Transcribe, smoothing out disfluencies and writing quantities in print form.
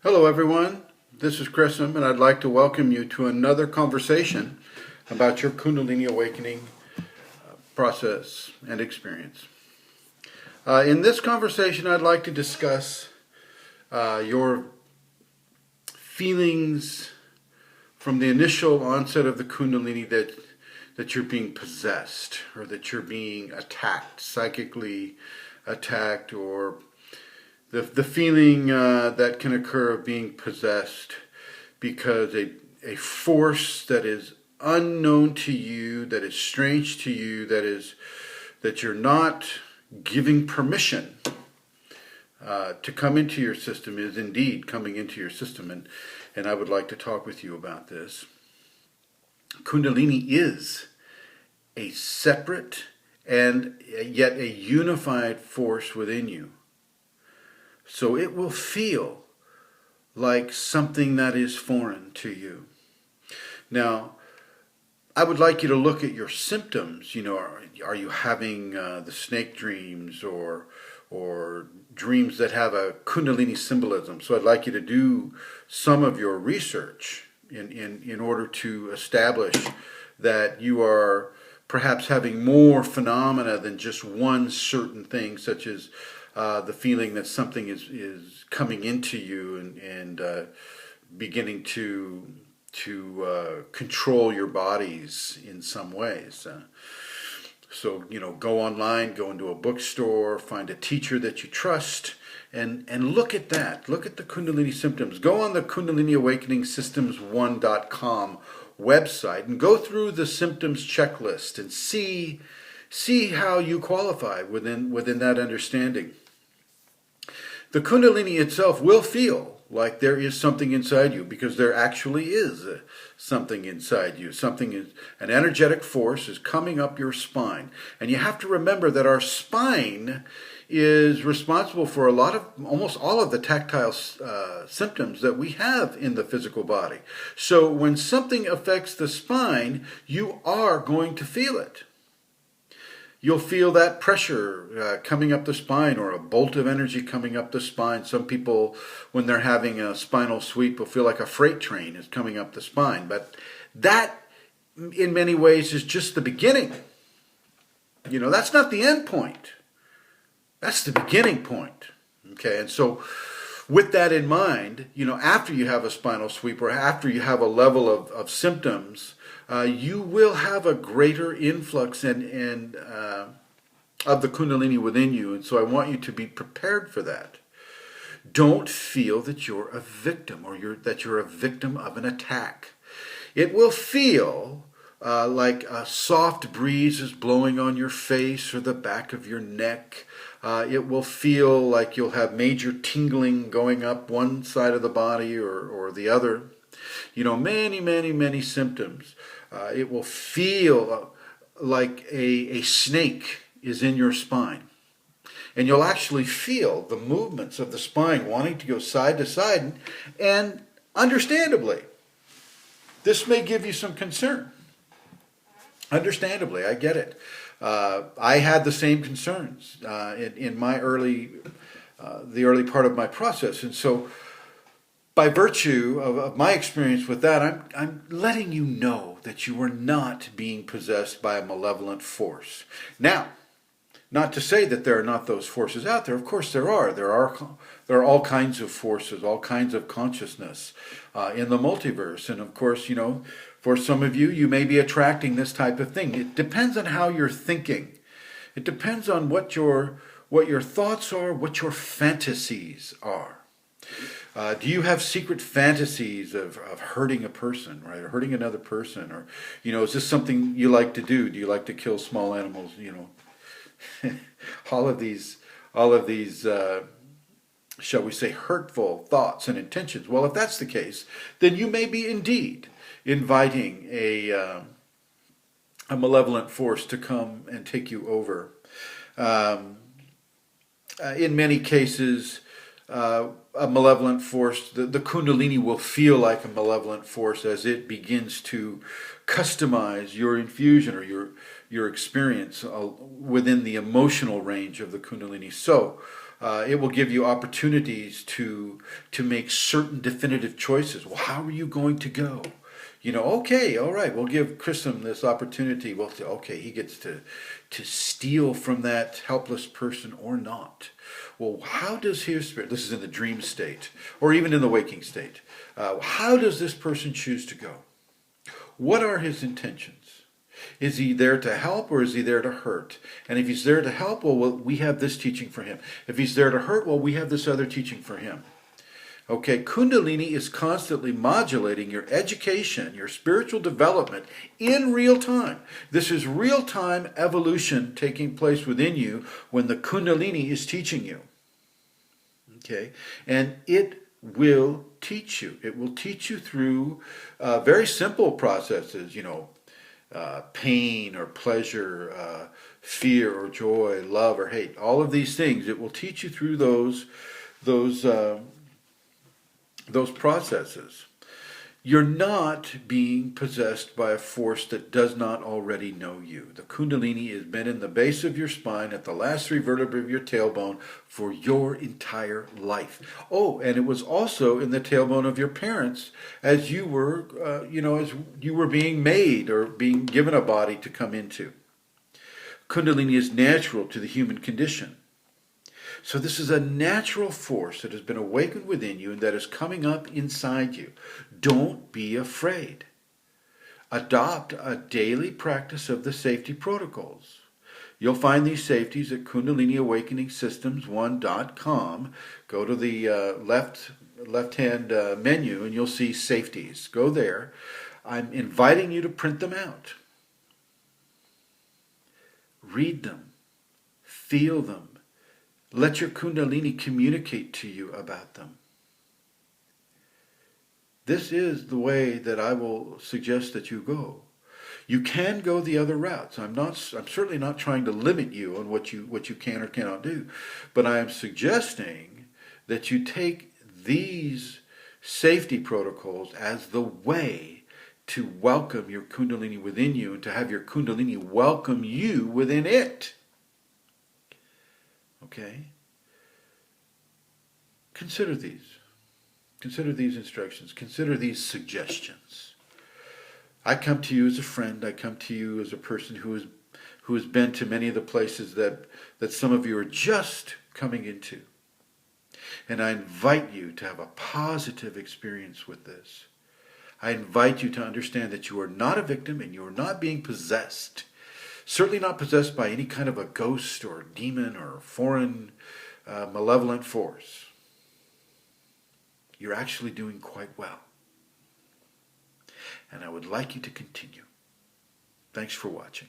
Hello everyone, this is Chrism and I'd like to welcome you to another conversation about your Kundalini awakening process and experience. In this conversation I'd like to discuss your feelings from the initial onset of the Kundalini that you're being possessed or that you're being attacked, psychically attacked, or the feeling that can occur of being possessed because a force that is unknown to you, that is strange to you, that you're not giving permission to come into your system is indeed coming into your system, and I would like to talk with you about this. Kundalini is a separate and yet a unified force within you. So it will feel like something that is foreign to you. Now, I would like you to look at your symptoms. Are you having the snake dreams or dreams that have a Kundalini symbolism? So I'd like you to do some of your research in order to establish that you are perhaps having more phenomena than just one certain thing, such as the feeling that something is coming into you and beginning to control your bodies in some ways. So go online, go into a bookstore, find a teacher that you trust, and look at that. Look at the Kundalini symptoms. Go on the Kundalini Awakening Systems1.com website and go through the symptoms checklist and see how you qualify within that understanding. The Kundalini itself will feel like there is something inside you, because there actually is something inside you. An energetic force is coming up your spine. And you have to remember that our spine is responsible for almost all of the tactile symptoms that we have in the physical body. So when something affects the spine, you are going to feel it. You'll feel that pressure coming up the spine, or a bolt of energy coming up the spine. Some people, when they're having a spinal sweep, will feel like a freight train is coming up the spine. But that, in many ways, is just the beginning. That's not the end point. That's the beginning point. Okay, and so with that in mind, after you have a spinal sweep or after you have a level of symptoms, you will have a greater influx and of the Kundalini within you. And so I want you to be prepared for that. Don't feel that you're a victim or that you're a victim of an attack. It will feel like a soft breeze is blowing on your face or the back of your neck. It will feel like you'll have major tingling going up one side of the body or the other. Many symptoms. It will feel like a snake is in your spine. And you'll actually feel the movements of the spine wanting to go side to side. And understandably, this may give you some concern. Understandably, I get it. I had the same concerns in my the early part of my process. And so by virtue of my experience with that, I'm letting you know that you are not being possessed by a malevolent force. Now, not to say that there are not those forces out there. Of course there are. There are all kinds of forces, all kinds of consciousness in the multiverse. And of course, for some of you, you may be attracting this type of thing. It depends on how you're thinking. It depends on what your thoughts are, what your fantasies are. Do you have secret fantasies of hurting a person, right? Or hurting another person? Or, is this something you like to do? Do you like to kill small animals? All of these, shall we say, hurtful thoughts and intentions. Well, if that's the case, then you may be indeed inviting a malevolent force to come and take you over. In many cases, a malevolent force, the Kundalini will feel like a malevolent force as it begins to customize your infusion or your experience within the emotional range of the Kundalini. So It will give you opportunities to make certain definitive choices. Well, how are you going to go? Okay, all right, we'll give Chrism this opportunity. Well, okay, he gets to steal from that helpless person or not. Well, how does his spirit, this is in the dream state, or even in the waking state, how does this person choose to go? What are his intentions? Is he there to help or is he there to hurt? And if he's there to help, well, we have this teaching for him. If he's there to hurt, well, we have this other teaching for him. Okay, Kundalini is constantly modulating your education, your spiritual development in real time. This is real-time evolution taking place within you when the Kundalini is teaching you. Okay, and it will teach you. It will teach you through very simple processes, pain or pleasure, fear or joy, love or hate. All of these things, it will teach you through those processes. You're not being possessed by a force that does not already know you. The Kundalini has been in the base of your spine at the last 3 vertebrae of your tailbone for your entire life. Oh, and it was also in the tailbone of your parents as you were, as you were being made or being given a body to come into. Kundalini is natural to the human condition. So this is a natural force that has been awakened within you and that is coming up inside you. Don't be afraid. Adopt a daily practice of the safety protocols. You'll find these safeties at KundaliniAwakeningSystems1.com. Go to the left-hand menu and you'll see safeties. Go there. I'm inviting you to print them out. Read them. Feel them. Let your Kundalini communicate to you about them. This is the way that I will suggest that you go. You can go the other routes. I'm certainly not trying to limit you on what you can or cannot do, but I am suggesting that you take these safety protocols as the way to welcome your Kundalini within you and to have your Kundalini welcome you within it. Okay? Consider these. Consider these instructions. Consider these suggestions. I come to you as a friend. I come to you as a person who has been to many of the places that some of you are just coming into. And I invite you to have a positive experience with this. I invite you to understand that you are not a victim and you are not being possessed. Certainly not possessed by any kind of a ghost or demon or foreign malevolent force. You're actually doing quite well. And I would like you to continue. Thanks for watching.